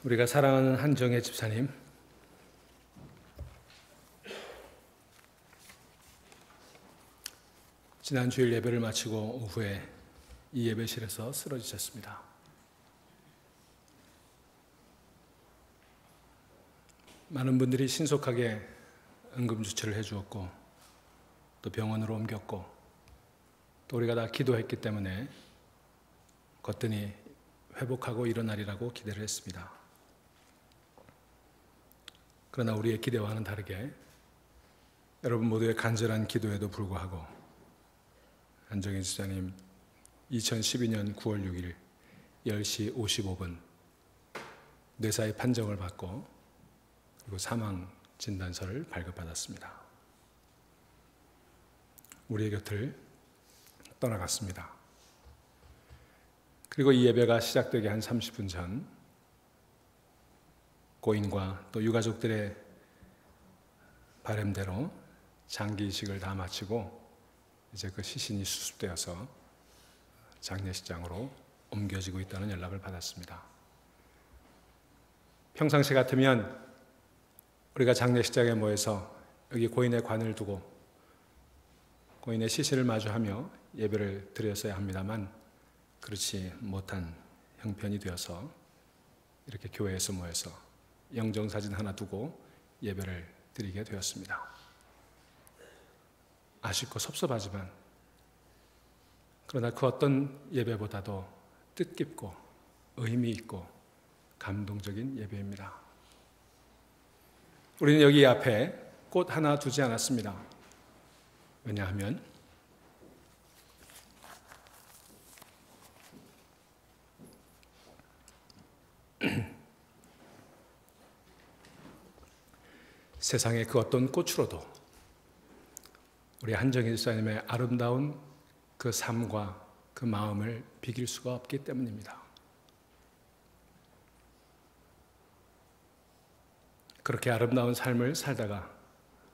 우리가 사랑하는 한정혜 집사님, 지난 주일 예배를 마치고 오후에 이 예배실에서 쓰러지셨습니다. 많은 분들이 신속하게 응급조치를 해주었고 또 병원으로 옮겼고 또 우리가 다 기도했기 때문에 거뜬히 회복하고 일어나리라고 기대를 했습니다. 그러나 우리의 기대와는 다르게 여러분 모두의 간절한 기도에도 불구하고 한정혜 집사님 2012년 9월 6일 10시 55분 뇌사의 판정을 받고 그리고 사망 진단서를 발급받았습니다. 우리의 곁을 떠나갔습니다. 그리고 이 예배가 시작되기 한 30분 전 고인과 또 유가족들의 바람대로 장기 이식을 다 마치고 이제 그 시신이 수습되어서 장례식장으로 옮겨지고 있다는 연락을 받았습니다. 평상시 같으면 우리가 장례식장에 모여서 여기 고인의 관을 두고 고인의 시신을 마주하며 예배를 드렸어야 합니다만 그렇지 못한 형편이 되어서 이렇게 교회에서 모여서 영정사진 하나 두고 예배를 드리게 되었습니다. 아쉽고 섭섭하지만 그러나 그 어떤 예배보다도 뜻깊고 의미 있고 감동적인 예배입니다. 우리는 여기 앞에 꽃 하나 두지 않았습니다. 왜냐하면 세상의 그 어떤 꽃으로도 우리 한정혜 집사님의 아름다운 그 삶과 그 마음을 비길 수가 없기 때문입니다. 그렇게 아름다운 삶을 살다가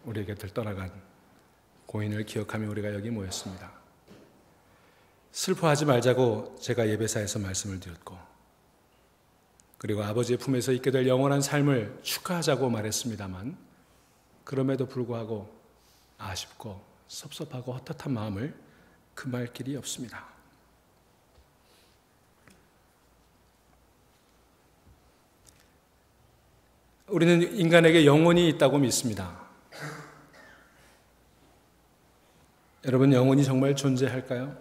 우리의 곁을 떠나간 고인을 기억하며 우리가 여기 모였습니다. 슬퍼하지 말자고 제가 예배사에서 말씀을 드렸고 그리고 아버지의 품에서 있게 될 영원한 삶을 축하하자고 말했습니다만 그럼에도 불구하고 아쉽고 섭섭하고 헛헛한 마음을 금할 길이 없습니다. 우리는 인간에게 영혼이 있다고 믿습니다. 여러분, 영혼이 정말 존재할까요?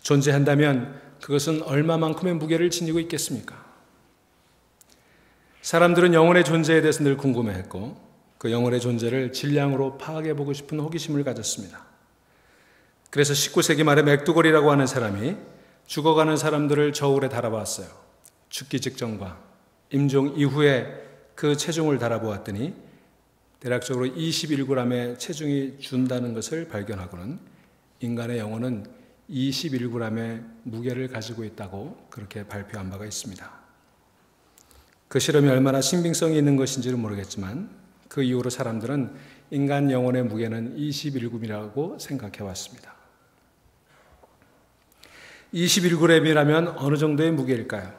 존재한다면 그것은 얼마만큼의 무게를 지니고 있겠습니까? 사람들은 영혼의 존재에 대해서 늘 궁금해했고 그 영혼의 존재를 질량으로 파악해보고 싶은 호기심을 가졌습니다. 그래서 19세기 말에 맥두걸이라고 하는 사람이 죽어가는 사람들을 저울에 달아보았어요. 죽기 직전과 임종 이후에 그 체중을 달아보았더니 대략적으로 21g의 체중이 준다는 것을 발견하고는 인간의 영혼은 21g의 무게를 가지고 있다고 그렇게 발표한 바가 있습니다. 그 실험이 얼마나 신빙성이 있는 것인지는 모르겠지만 그 이후로 사람들은 인간 영혼의 무게는 21g이라고 생각해 왔습니다. 21g이라면 어느 정도의 무게일까요?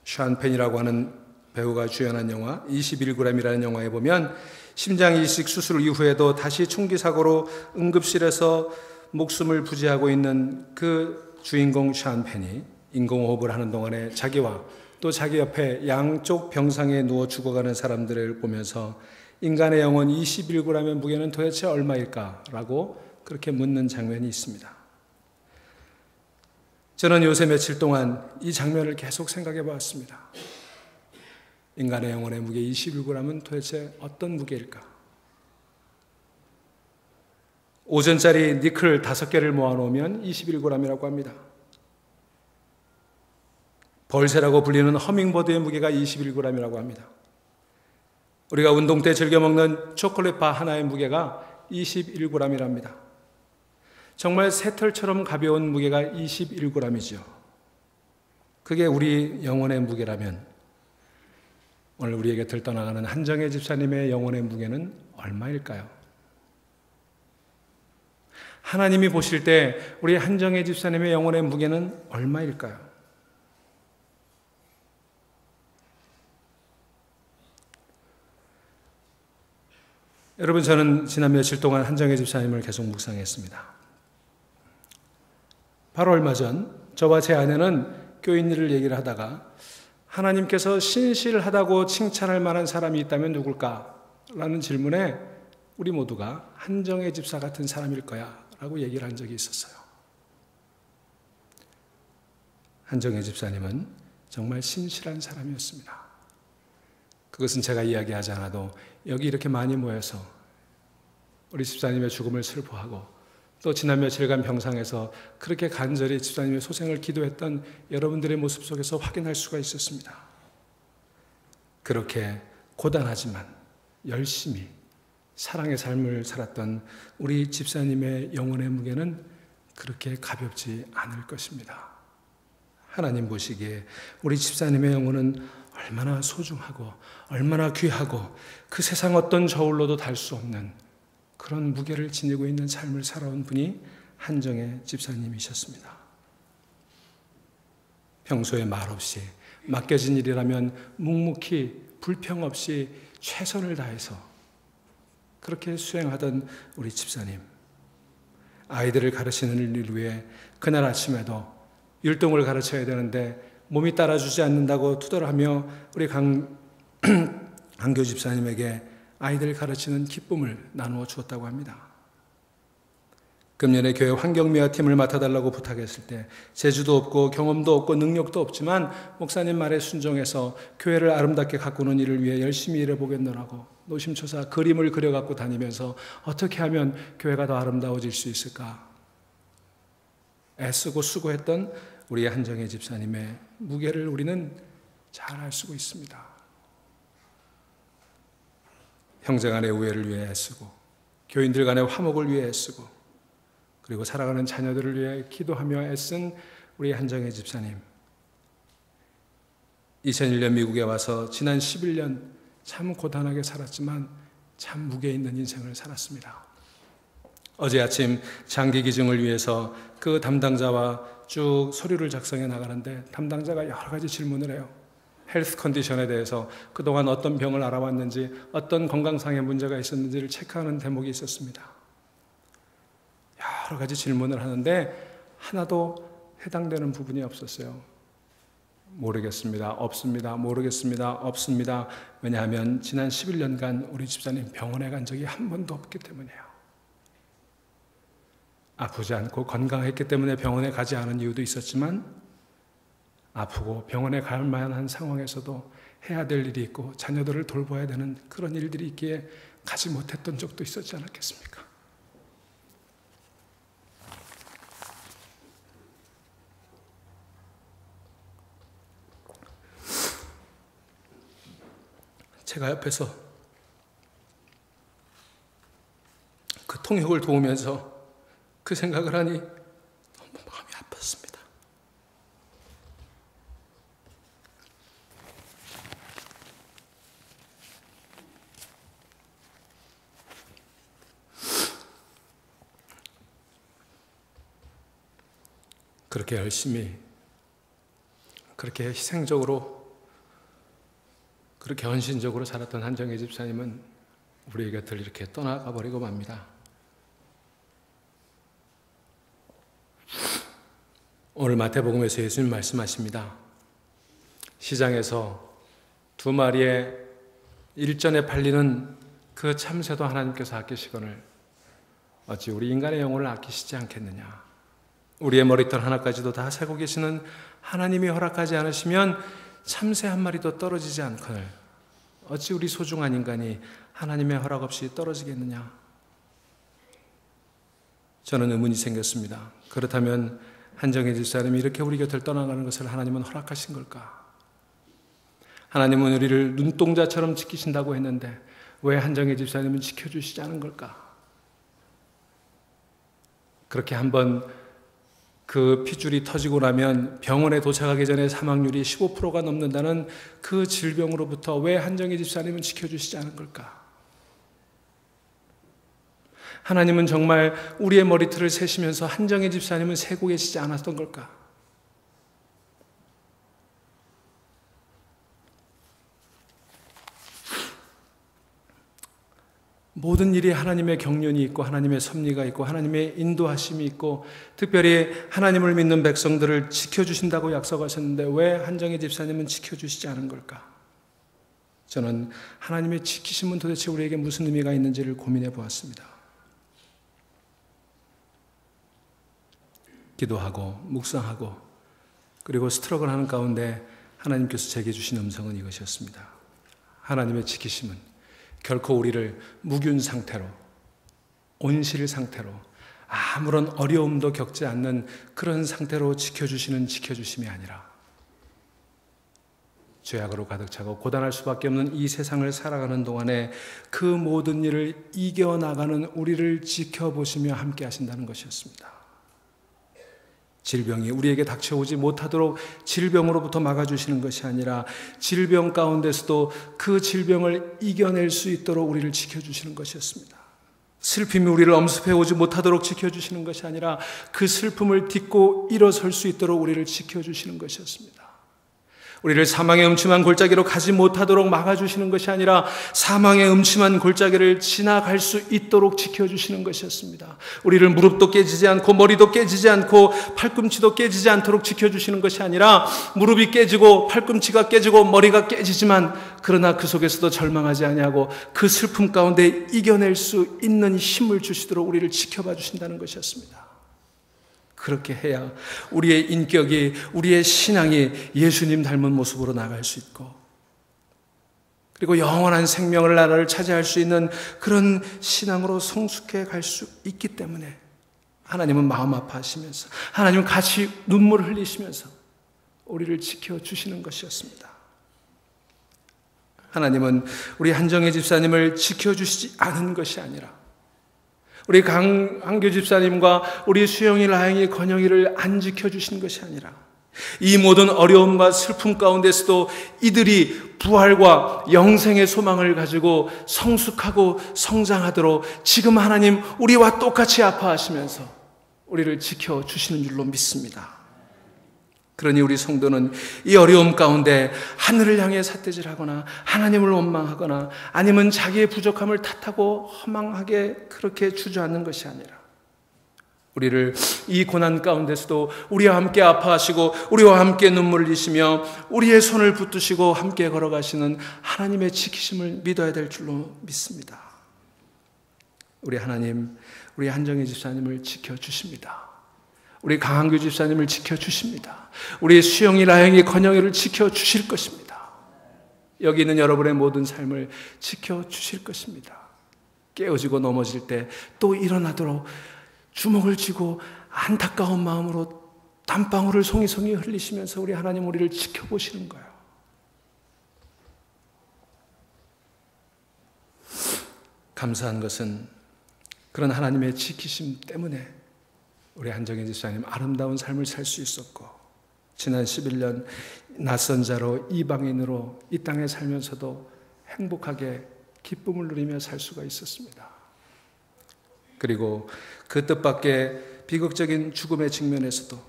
샤운 펜이라고 하는 배우가 주연한 영화 21g이라는 영화에 보면 심장 이식 수술 이후에도 다시 총기 사고로 응급실에서 목숨을 부지하고 있는 그 주인공 샤운 펜이 인공호흡을 하는 동안에 자기와 또 자기 옆에 양쪽 병상에 누워 죽어가는 사람들을 보면서 인간의 영혼 21g의 무게는 도대체 얼마일까라고 그렇게 묻는 장면이 있습니다. 저는 요새 며칠 동안 이 장면을 계속 생각해 보았습니다. 인간의 영혼의 무게 21g은 도대체 어떤 무게일까? 오전짜리 니클 5개를 모아놓으면 21g이라고 합니다. 벌새라고 불리는 허밍버드의 무게가 21g이라고 합니다. 우리가 운동 때 즐겨 먹는 초콜릿바 하나의 무게가 21g이랍니다. 정말 새털처럼 가벼운 무게가 21g이죠. 그게 우리 영혼의 무게라면 오늘 우리에게 들떠나가는 한정혜 집사님의 영혼의 무게는 얼마일까요? 하나님이 보실 때 우리 한정혜 집사님의 영혼의 무게는 얼마일까요? 여러분, 저는 지난 며칠 동안 한정혜 집사님을 계속 묵상했습니다. 바로 얼마 전 저와 제 아내는 교인 일을 얘기를 하다가 하나님께서 신실하다고 칭찬할 만한 사람이 있다면 누굴까? 라는 질문에 우리 모두가 한정혜 집사 같은 사람일 거야 라고 얘기를 한 적이 있었어요. 한정혜 집사님은 정말 신실한 사람이었습니다. 그것은 제가 이야기하지 않아도 여기 이렇게 많이 모여서 우리 집사님의 죽음을 슬퍼하고 또 지난 며칠간 병상에서 그렇게 간절히 집사님의 소생을 기도했던 여러분들의 모습 속에서 확인할 수가 있었습니다. 그렇게 고단하지만 열심히 사랑의 삶을 살았던 우리 집사님의 영혼의 무게는 그렇게 가볍지 않을 것입니다. 하나님 보시기에 우리 집사님의 영혼은 얼마나 소중하고 얼마나 귀하고 그 세상 어떤 저울로도 달 수 없는 그런 무게를 지니고 있는 삶을 살아온 분이 한정혜 집사님이셨습니다. 평소에 말없이 맡겨진 일이라면 묵묵히 불평 없이 최선을 다해서 그렇게 수행하던 우리 집사님, 아이들을 가르치는 일 위해 그날 아침에도 율동을 가르쳐야 되는데 몸이 따라주지 않는다고 투덜하며 우리 강교 집사님에게 아이들 가르치는 기쁨을 나누어 주었다고 합니다. 금년에 교회 환경미화팀을 맡아달라고 부탁했을 때 재주도 없고 경험도 없고 능력도 없지만 목사님 말에 순종해서 교회를 아름답게 가꾸는 일을 위해 열심히 일해보겠노라고 노심초사 그림을 그려갖고 다니면서 어떻게 하면 교회가 더 아름다워질 수 있을까 애쓰고 수고했던 우리 한정혜 집사님의 무게를 우리는 잘 알 수 있습니다. 형제 간의 우애를 위해 애쓰고 교인들 간의 화목을 위해 애쓰고 그리고 살아가는 자녀들을 위해 기도하며 애쓴 우리 한정혜 집사님. 2001년 미국에 와서 지난 11년 참 고단하게 살았지만 참 무게 있는 인생을 살았습니다. 어제 아침 장기 기증을 위해서 그 담당자와 쭉 서류를 작성해 나가는데 담당자가 여러 가지 질문을 해요. 헬스 컨디션에 대해서 그동안 어떤 병을 알아왔는지 어떤 건강상의 문제가 있었는지를 체크하는 대목이 있었습니다. 여러 가지 질문을 하는데 하나도 해당되는 부분이 없었어요. 모르겠습니다. 없습니다. 모르겠습니다. 없습니다. 왜냐하면 지난 11년간 우리 집사님 병원에 간 적이 한 번도 없기 때문이에요. 아프지 않고 건강했기 때문에 병원에 가지 않은 이유도 있었지만 아프고 병원에 갈 만한 상황에서도 해야 될 일이 있고 자녀들을 돌봐야 되는 그런 일들이 있기에 가지 못했던 적도 있었지 않았겠습니까? 제가 옆에서 그 통역을 도우면서 그 생각을 하니 너무 마음이 아팠습니다. 그렇게 열심히, 그렇게 희생적으로, 그렇게 헌신적으로 살았던 한정혜 집사님은 우리의 곁을 이렇게 떠나가 버리고 맙니다. 오늘 마태복음에서 예수님 말씀하십니다. 시장에서 2마리의 일전에 팔리는 그 참새도 하나님께서 아끼시거늘 어찌 우리 인간의 영혼을 아끼시지 않겠느냐. 우리의 머리털 하나까지도 다 세고 계시는 하나님이 허락하지 않으시면 참새 한 마리도 떨어지지 않거늘 어찌 우리 소중한 인간이 하나님의 허락 없이 떨어지겠느냐. 저는 의문이 생겼습니다. 그렇다면 한정혜 집사님이 이렇게 우리 곁을 떠나가는 것을 하나님은 허락하신 걸까? 하나님은 우리를 눈동자처럼 지키신다고 했는데 왜 한정혜 집사님은 지켜주시지 않은 걸까? 그렇게 한번 그 핏줄이 터지고 나면 병원에 도착하기 전에 사망률이 15%가 넘는다는 그 질병으로부터 왜 한정혜 집사님은 지켜주시지 않은 걸까? 하나님은 정말 우리의 머리털을 세시면서 한정혜 집사님은 세고 계시지 않았던 걸까? 모든 일이 하나님의 경륜이 있고 하나님의 섭리가 있고 하나님의 인도하심이 있고 특별히 하나님을 믿는 백성들을 지켜주신다고 약속하셨는데 왜 한정희 집사님은 지켜주시지 않은 걸까? 저는 하나님의 지키심은 도대체 우리에게 무슨 의미가 있는지를 고민해 보았습니다. 기도하고 묵상하고 그리고 스트럭을 하는 가운데 하나님께서 제게 주신 음성은 이것이었습니다. 하나님의 지키심은 결코 우리를 무균 상태로, 온실 상태로, 아무런 어려움도 겪지 않는 그런 상태로 지켜주시는 지켜주심이 아니라 죄악으로 가득 차고 고단할 수밖에 없는 이 세상을 살아가는 동안에 그 모든 일을 이겨나가는 우리를 지켜보시며 함께 하신다는 것이었습니다. 질병이 우리에게 닥쳐오지 못하도록 질병으로부터 막아주시는 것이 아니라 질병 가운데서도 그 질병을 이겨낼 수 있도록 우리를 지켜주시는 것이었습니다. 슬픔이 우리를 엄습해오지 못하도록 지켜주시는 것이 아니라 그 슬픔을 딛고 일어설 수 있도록 우리를 지켜주시는 것이었습니다. 우리를 사망의 음침한 골짜기로 가지 못하도록 막아주시는 것이 아니라 사망의 음침한 골짜기를 지나갈 수 있도록 지켜주시는 것이었습니다. 우리를 무릎도 깨지지 않고 머리도 깨지지 않고 팔꿈치도 깨지지 않도록 지켜주시는 것이 아니라 무릎이 깨지고 팔꿈치가 깨지고 머리가 깨지지만 그러나 그 속에서도 절망하지 아니하고 그 슬픔 가운데 이겨낼 수 있는 힘을 주시도록 우리를 지켜봐 주신다는 것이었습니다. 그렇게 해야 우리의 인격이, 우리의 신앙이 예수님 닮은 모습으로 나갈 수 있고 그리고 영원한 생명을 나라를 차지할 수 있는 그런 신앙으로 성숙해 갈 수 있기 때문에 하나님은 마음 아파하시면서 하나님은 같이 눈물을 흘리시면서 우리를 지켜주시는 것이었습니다. 하나님은 우리 한정희 집사님을 지켜주시지 않은 것이 아니라 우리 강한교 집사님과 우리 수영이, 라영이, 건영이를 안 지켜주시는 것이 아니라 이 모든 어려움과 슬픔 가운데서도 이들이 부활과 영생의 소망을 가지고 성숙하고 성장하도록 지금 하나님 우리와 똑같이 아파하시면서 우리를 지켜주시는 줄로 믿습니다. 그러니 우리 성도는 이 어려움 가운데 하늘을 향해 삿대질하거나 하나님을 원망하거나 아니면 자기의 부족함을 탓하고 허망하게 그렇게 주저앉는 것이 아니라 우리를 이 고난 가운데서도 우리와 함께 아파하시고 우리와 함께 눈물을 흘리시며 우리의 손을 붙드시고 함께 걸어가시는 하나님의 지키심을 믿어야 될 줄로 믿습니다. 우리 하나님, 우리 한정희 집사님을 지켜주십니다. 우리 강한규 집사님을 지켜주십니다. 우리 수영이, 라영이, 건영이를 지켜주실 것입니다. 여기 있는 여러분의 모든 삶을 지켜주실 것입니다. 깨어지고 넘어질 때 또 일어나도록 주먹을 쥐고 안타까운 마음으로 땀방울을 송이송이 흘리시면서 우리 하나님 우리를 지켜보시는 거예요. 감사한 것은 그런 하나님의 지키심 때문에 우리 한정희 집사님 아름다운 삶을 살 수 있었고 지난 11년 낯선 자로 이방인으로 이 땅에 살면서도 행복하게 기쁨을 누리며 살 수가 있었습니다. 그리고 그 뜻밖의 비극적인 죽음의 직면에서도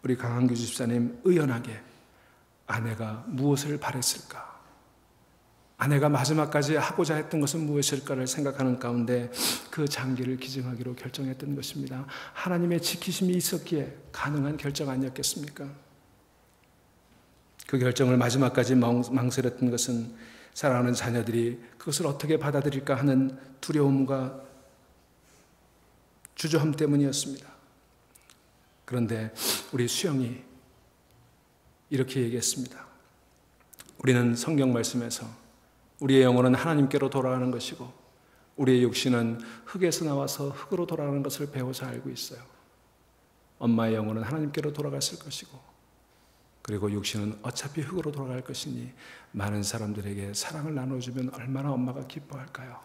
우리 강한규 집사님 의연하게 아내가 무엇을 바랬을까? 아내가 마지막까지 하고자 했던 것은 무엇일까를 생각하는 가운데 그 장기를 기증하기로 결정했던 것입니다. 하나님의 지키심이 있었기에 가능한 결정 아니었겠습니까? 그 결정을 마지막까지 망설였던 것은 사랑하는 자녀들이 그것을 어떻게 받아들일까 하는 두려움과 주저함 때문이었습니다. 그런데 우리 수영이 이렇게 얘기했습니다. 우리는 성경 말씀에서 우리의 영혼은 하나님께로 돌아가는 것이고 우리의 육신은 흙에서 나와서 흙으로 돌아가는 것을 배워서 알고 있어요. 엄마의 영혼은 하나님께로 돌아갔을 것이고 그리고 육신은 어차피 흙으로 돌아갈 것이니 많은 사람들에게 사랑을 나눠주면 얼마나 엄마가 기뻐할까요?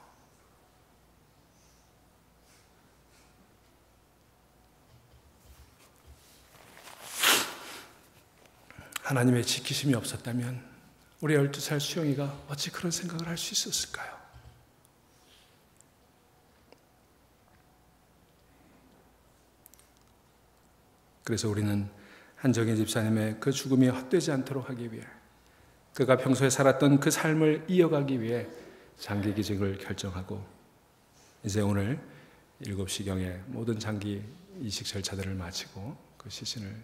하나님의 지키심이 없었다면 우리 12살 수영이가 어찌 그런 생각을 할 수 있었을까요? 그래서 우리는 한정희 집사님의 그 죽음이 헛되지 않도록 하기 위해 그가 평소에 살았던 그 삶을 이어가기 위해 장기 기증을 결정하고 이제 오늘 7시경에 모든 장기 이식 절차들을 마치고 그 시신을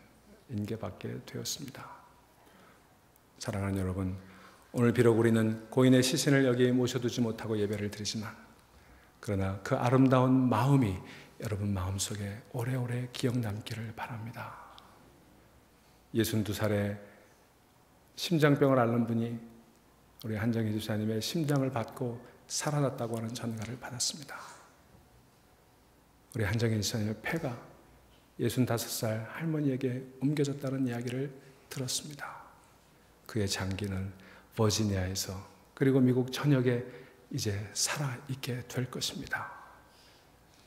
인계받게 되었습니다. 사랑하는 여러분, 오늘 비록 우리는 고인의 시신을 여기 모셔두지 못하고 예배를 드리지만, 그러나 그 아름다운 마음이 여러분 마음속에 오래오래 기억 남기를 바랍니다. 62살에 심장병을 앓는 분이 우리 한정희 집사님의 심장을 받고 살아났다고 하는 전가를 받았습니다. 우리 한정희 집사님의 폐가 65살 할머니에게 옮겨졌다는 이야기를 들었습니다. 그의 장기는 버지니아에서 그리고 미국 전역에 이제 살아있게 될 것입니다.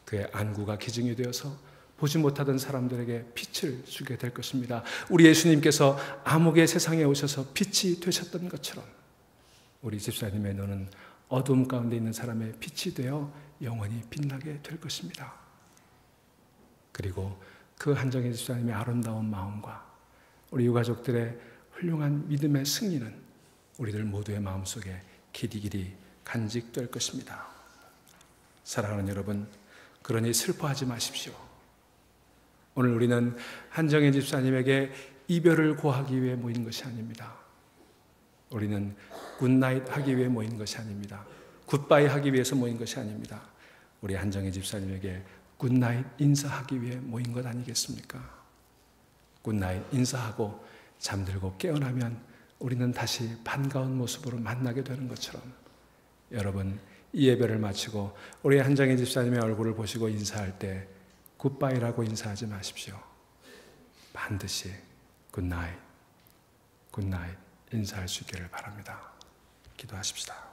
그의 안구가 기증이 되어서 보지 못하던 사람들에게 빛을 주게 될 것입니다. 우리 예수님께서 암흑의 세상에 오셔서 빛이 되셨던 것처럼 우리 집사님의 눈은 어둠 가운데 있는 사람의 빛이 되어 영원히 빛나게 될 것입니다. 그리고 그 한정희 집사님의 아름다운 마음과 우리 유가족들의 훌륭한 믿음의 승리는 우리들 모두의 마음속에 길이길이 간직될 것입니다. 사랑하는 여러분, 그러니 슬퍼하지 마십시오. 오늘 우리는 한정희 집사님에게 이별을 고하기 위해 모인 것이 아닙니다. 우리는 굿나잇 하기 위해 모인 것이 아닙니다. 굿바이 하기 위해서 모인 것이 아닙니다. 우리 한정희 집사님에게 굿나잇 인사하기 위해 모인 것 아니겠습니까? 굿나잇 인사하고 잠들고 깨어나면 우리는 다시 반가운 모습으로 만나게 되는 것처럼, 여러분 이 예배를 마치고 우리 한정희 집사님의 얼굴을 보시고 인사할 때 굿바이라고 인사하지 마십시오. 반드시 굿나잇, 굿나잇 인사할 수 있기를 바랍니다. 기도하십시다.